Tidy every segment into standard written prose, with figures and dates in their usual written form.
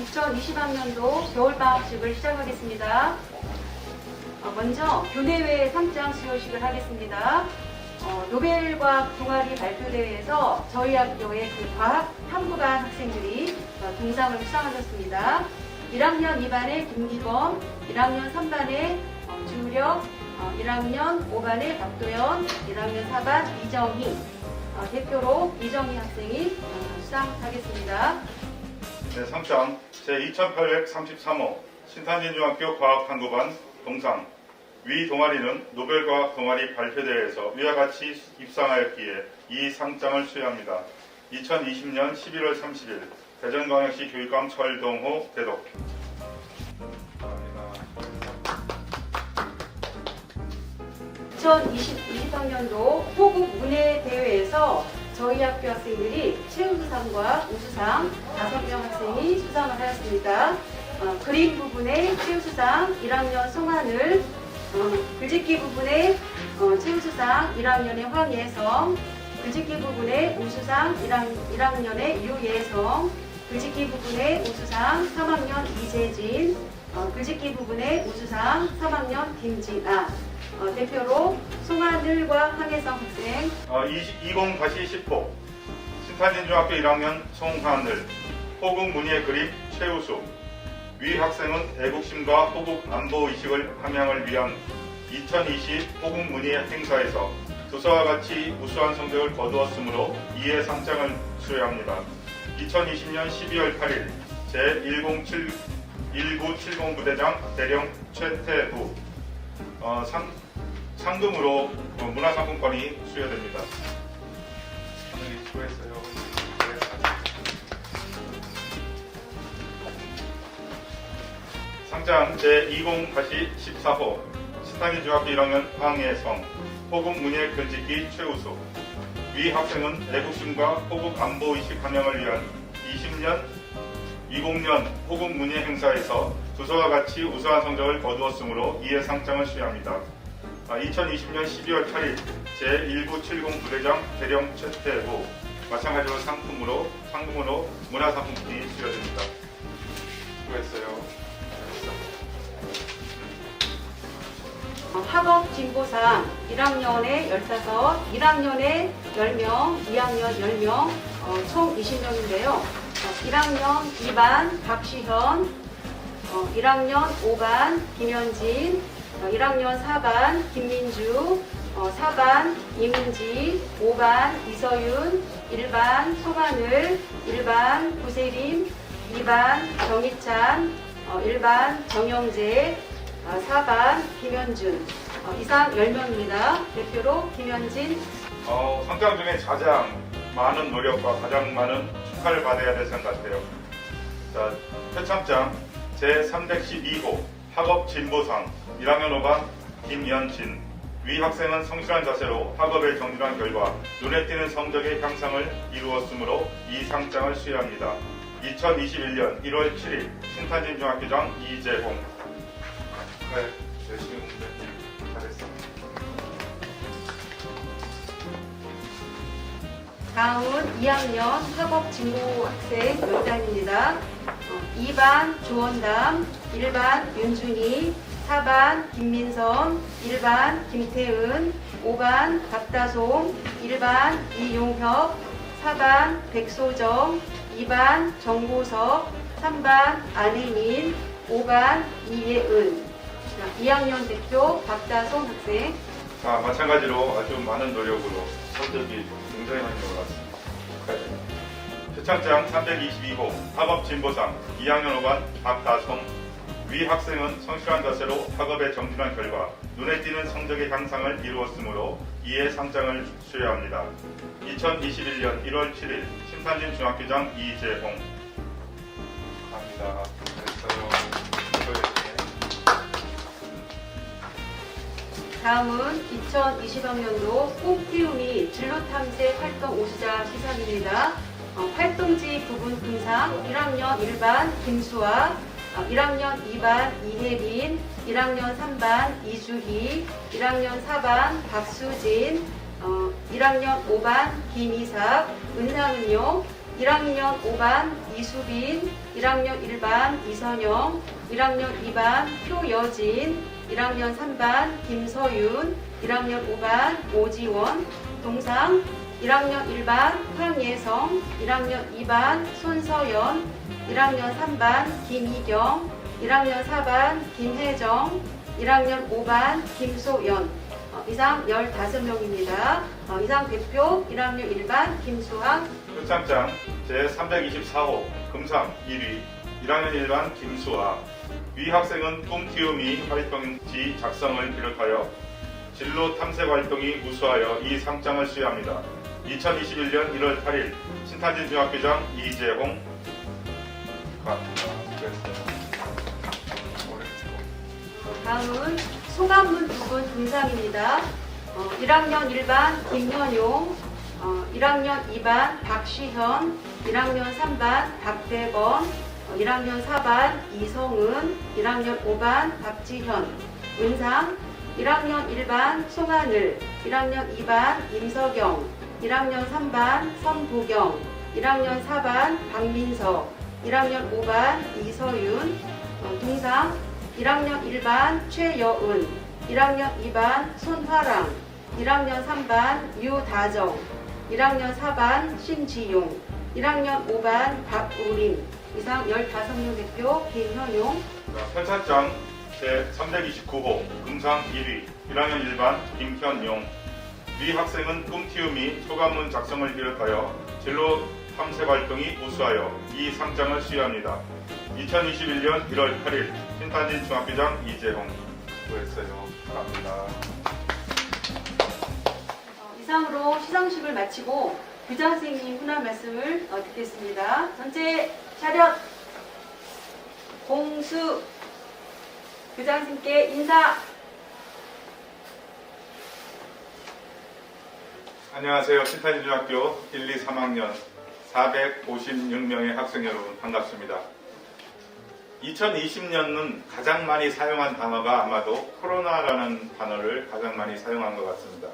2020학년도 겨울방학식을 시작하겠습니다. 먼저 교내외 상장 수여식을 하겠습니다. 노벨과학 동아리 발표대회에서 저희 학교의 과학 탐구반 학생들이 동상을 수상하셨습니다. 1학년 2반의 김기범, 1학년 3반의 주우력, 1학년 5반의 박도연, 1학년 4반 이정희, 대표로 이정희 학생이 수상하겠습니다. 네, 상장 제2833호 신탄진중학교 과학탐구반 동상. 위 동아리는 노벨과학 동아리 발표대회에서 위와 같이 입상하였기에 이 상장을 수여합니다. 2020년 11월 30일 대전광역시 교육감 철동호 대독. 2020학년도 호국 문해대회에서 저희 학교 학생들이 최우수상과 우수상 5명 학생이 수상을 하였습니다. 그림 부분의 최우수상 1학년 송하늘, 글짓기 부분의 최우수상 1학년의 황예성, 글짓기 부분의 우수상 1학년의 유예성, 글짓기 부분의 우수상 3학년 이재진, 글짓기 부분의 우수상 3학년 김진아, 대표로 송하늘과 황예성 학생. 20-10호 신탄진중학교 1학년 송하늘, 호국 문예 그림 최우수. 위 학생은 애국심과 호국 안보의식을 함양을 위한 2020 호국 문예 행사에서 조사와 같이 우수한 성적을 거두었으므로 이에 상장을 수여합니다. 2020년 12월 8일 제1970 부대장 대령 최태우, 상금으로 문화상품권이 수여됩니다. 수고했어요. 상장 제20-14호 신탄진중학교 1학년 황예성, 호국 문예 글짓기 최우수. 위 학생은 애국심과 호국 안보의식 함양을 위한 2020년 호국 문예 행사에서 조사와 같이 우수한 성적을 거두었으므로 이에 상장을 수여합니다. 2020년 12월 8일 제1970 부대장 대령 최태우, 마찬가지로 상금으로 문화상품권이 수여됩니다. 수고했어요. 학업 진보상 1학년에 15, 1학년에 10명, 2학년 10명, 총 20명인데요. 1학년 2반 박시현, 1학년 5반 김현진, 1학년 4반 김민주, 4반 이문지, 5반 이서윤, 1반 송하늘, 1반 구세림, 2반 정희찬, 1반 정영재, 4반 김현준. 이상 10명입니다. 대표로 김현진. 상장 중에 가장 많은 노력과 가장 많은 축하를 받아야 될 상 같아요. 자, 표창장 제312호 학업진보상 1학년 5반 김연진. 위 학생은 성실한 자세로 학업에 정진한 결과 눈에 띄는 성적의 향상을 이루었으므로 이 상장을 수여합니다. 2021년 1월 7일 신탄진중학교장 이재홍. 네, 열심히 공부 잘했어. 다음은 2학년 학업진보학생 명단입니다. 2반 조원담, 1반 윤준희, 4반 김민선, 1반 김태은, 5반 박다솜, 1반 이용혁, 4반 백소정, 2반 정보석, 3반 안혜민, 5반 이예은. 2학년 대표 박다솜 학생. 마찬가지로 아주 많은 노력으로 성적이 굉장히 많이 올랐습니다. 축하드립니다. 표창장 322호 학업진보상 2학년 5반 박다솜. 위 학생은 성실한 자세로 학업에 정진한 결과 눈에 띄는 성적의 향상을 이루었으므로 이에 상장을 수여합니다. 2021년 1월 7일 신탄진중학교장 이재홍. 축하합니다. 잘했어요. 다음은 2020학년도 꽃피우미 진로탐색 활동 우수자 시상입니다. 활동지 부분 금상 1학년 1반 김수아, 1학년 2반 이혜린, 1학년 3반 이주희, 1학년 4반 박수진, 1학년 5반 김이삭. 은상은요 1학년 5반 이수빈, 1학년 1반 이선영, 1학년 2반 표여진, 1학년 3반 김서윤, 1학년 5반 오지원, 동상 1학년 1반 황예성, 1학년 2반 손서연, 1학년 3반 김희경, 1학년 4반 김혜정, 1학년 5반 김소연. 이상 15명입니다. 이상 대표 1학년 1반 김수학. 표창장 제324호 금상 1위 1학년 1반 김수아. 위 학생은 꿈키우미 활동지 작성을 비롯하여 진로 탐색 활동이 우수하여 이 상장을 수여합니다. 2021년 1월 8일 신탄진 중학교장 이재홍. 다음은 소감문 부분 등상입니다. 1학년 1반 김현용, 1학년 2반 박시현, 1학년 3반 박대건, 1학년 4반 이성은, 1학년 5반 박지현. 은상 1학년 1반 송하늘, 1학년 2반 임석영, 1학년 3반 선보경, 1학년 4반 박민석, 1학년 5반 이서윤. 동상 1학년 1반 최여은, 1학년 2반 손화랑, 1학년 3반 유다정, 1학년 4반 신지용, 1학년 5반 박우림. 이상 15명 대표 김현용. 표창장 제329호 금상 1위 1학년 1반 김현용. 위 학생은 꿈키우미 소감문 작성을 비롯하여 진로 탐색 활동이 우수하여 이 상장을 수여합니다. 2021년 1월 8일 신탄진 중학교장 이재홍. 수고했어요. 감사합니다. 이상으로 시상식을 마치고 교장 선생님 훈화 말씀을 듣겠습니다. 전체 차렷. 공수. 교장 선생님께 인사. 안녕하세요. 신탄진 중학교 1, 2, 3학년 456명의 학생 여러분 반갑습니다. 2020년은 가장 많이 사용한 단어가 아마도 코로나라는 단어를 가장 많이 사용한 것 같습니다.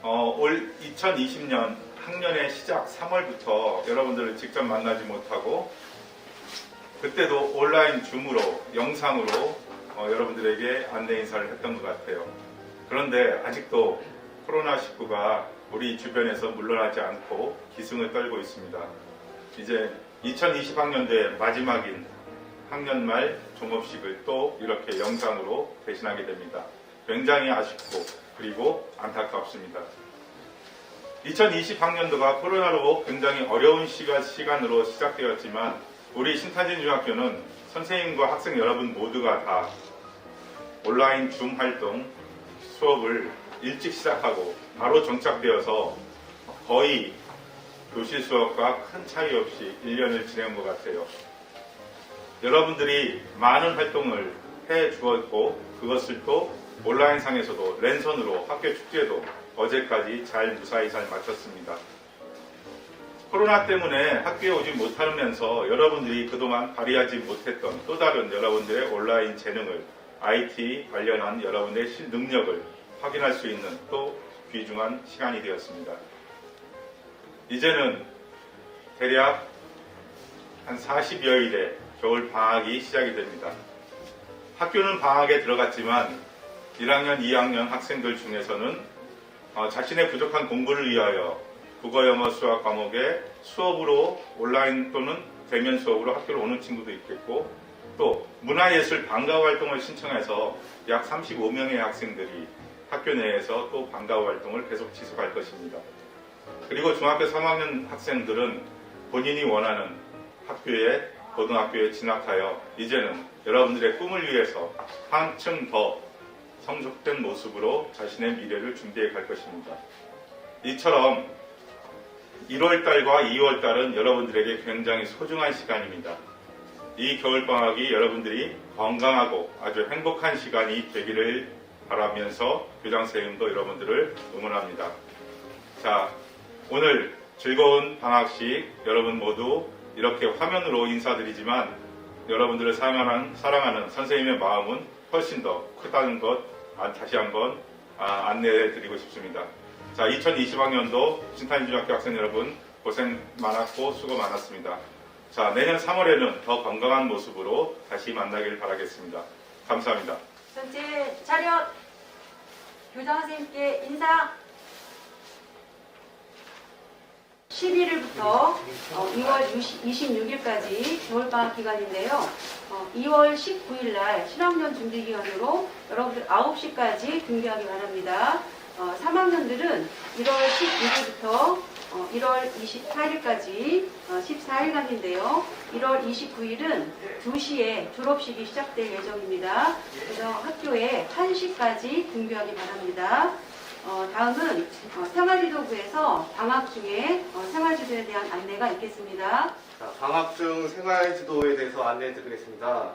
올 2020년 학년의 시작 3월부터 여러분들을 직접 만나지 못하고 그때도 온라인 줌으로 영상으로 여러분들에게 안내 인사를 했던 것 같아요. 그런데 아직도 코로나19가 우리 주변에서 물러나지 않고 기승을 떨고 있습니다. 이제 2020학년도의 마지막인 학년 말 종업식을 또 이렇게 영상으로 대신하게 됩니다. 굉장히 아쉽고 그리고 안타깝습니다. 2020학년도가 코로나로 굉장히 어려운 시간으로 시작되었지만 우리 신탄진 중학교는 선생님과 학생 여러분 모두가 다 온라인 줌 활동 수업을 일찍 시작하고 바로 정착되어서 거의 교실 수업과 큰 차이 없이 1년을 지낸 것 같아요. 여러분들이 많은 활동을 해 주었고 그것을 또 온라인상에서도 랜선으로 학교 축제도 어제까지 무사히 잘 마쳤습니다. 코로나 때문에 학교에 오지 못하면서 여러분들이 그동안 발휘하지 못했던 또 다른 여러분들의 온라인 재능을 IT 관련한 여러분의 능력을 확인할 수 있는 또 귀중한 시간이 되었습니다. 이제는 대략 한 40여일의 겨울 방학이 시작이 됩니다. 학교는 방학에 들어갔지만 1학년, 2학년 학생들 중에서는 자신의 부족한 공부를 위하여 국어, 영어, 수학 과목에 수업으로 온라인 또는 대면 수업으로 학교로 오는 친구도 있겠고 또 문화예술 방과후 활동을 신청해서 약 35명의 학생들이 학교 내에서 또 방과후 활동을 계속 지속할 것입니다. 그리고 중학교 3학년 학생들은 본인이 원하는 고등학교에 진학하여 이제는 여러분들의 꿈을 위해서 한층 더 성숙된 모습으로 자신의 미래를 준비해 갈 것입니다. 이처럼 1월달과 2월달은 여러분들에게 굉장히 소중한 시간입니다. 이 겨울방학이 여러분들이 건강하고 아주 행복한 시간이 되기를 바라면서 교장선생님도 여러분들을 응원합니다. 자, 오늘 즐거운 방학식 여러분 모두 이렇게 화면으로 인사드리지만 여러분들을 사랑하는 선생님의 마음은 훨씬 더 크다는 것 다시 한번 안내해 드리고 싶습니다. 자, 2020학년도 신탄진 중학교 학생 여러분 고생 많았고 수고 많았습니다. 자, 내년 3월에는 더 건강한 모습으로 다시 만나길 바라겠습니다. 감사합니다. 전체 차렷. 교장 선생님께 인사. 11일부터 2월 26일까지 겨울방학 기간인데요. 2월 19일 날 신학년 준비 기간으로 여러분들 9시까지 준비하기 바랍니다. 3학년들은 1월 12일부터 1월 24일까지 14일간인데요. 1월 29일은 2시에 졸업식이 시작될 예정입니다. 그래서 학교에 1시까지 준비하기 바랍니다. 다음은 생활지도부에서 방학 중에 생활지도에 대한 안내가 있겠습니다. 자, 방학 중 생활지도에 대해서 안내해 드리겠습니다.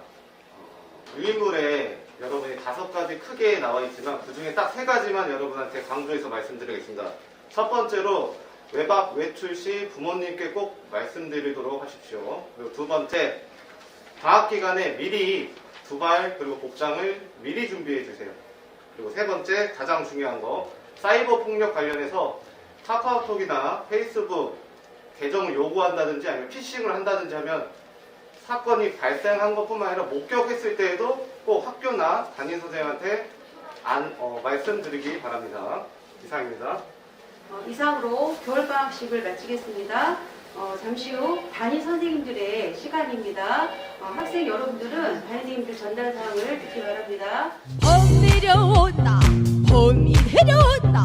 유인물에 여러분이 5가지 크게 나와 있지만 그 중에 딱 3가지만 여러분한테 강조해서 말씀드리겠습니다. 첫 번째로 외박 외출 시 부모님께 꼭 말씀드리도록 하십시오. 그리고 두 번째, 방학 기간에 미리 두발 그리고 복장을 미리 준비해 주세요. 그리고 세 번째, 가장 중요한 거, 사이버 폭력 관련해서 카카오톡이나 페이스북 계정을 요구한다든지 아니면 피싱을 한다든지 하면 사건이 발생한 것뿐만 아니라 목격했을 때에도 꼭 학교나 담임선생님한테 말씀드리기 바랍니다. 이상입니다. 이상으로 겨울방학식을 마치겠습니다. 잠시 후 담임 선생님들의 시간입니다. 학생 여러분들은 담임 선생님들 전달 사항을 듣기 바랍니다. 봄 내려온다 봄이 내려온다